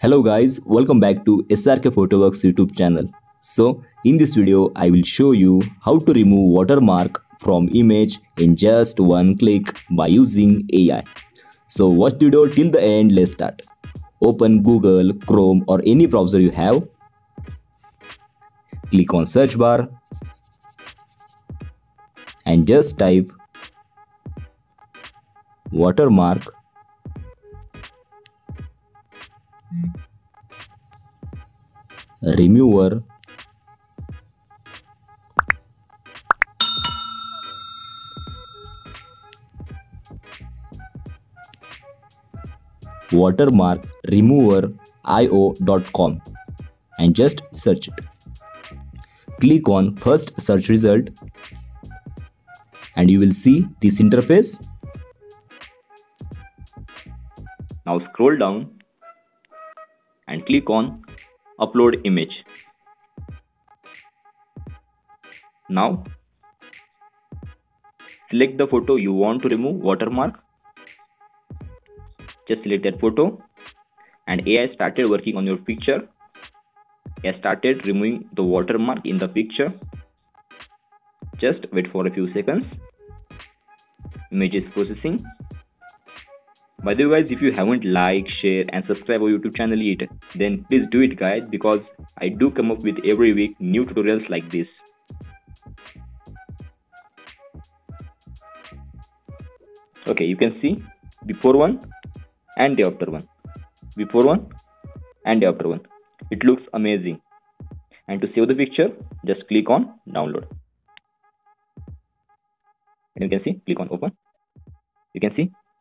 Hello guys, welcome back to SRK Photoworks YouTube channel. So in this video I will show you how to remove watermark from image in just one click by using AI. So watch the video till the end. Let's start. Open Google, Chrome or any browser you have. Click on search bar and just type watermark. Remover. Watermark remover io.com and just search it. Click on first search result and you will see this interface. Now scroll down and click on upload image. Now select the photo you want to remove watermark. Just select that photo and AI started working on your picture. AI started removing the watermark in the picture. Just wait for a few seconds. Image is processing. By the way guys, if you haven't liked, share and subscribe our YouTube channel yet, then please do it guys, because I do come up with every week new tutorials like this. Okay, you can see before one and the after one. Before one and the after one. It looks amazing. And to save the picture, just click on download. And you can see, click on open. You can see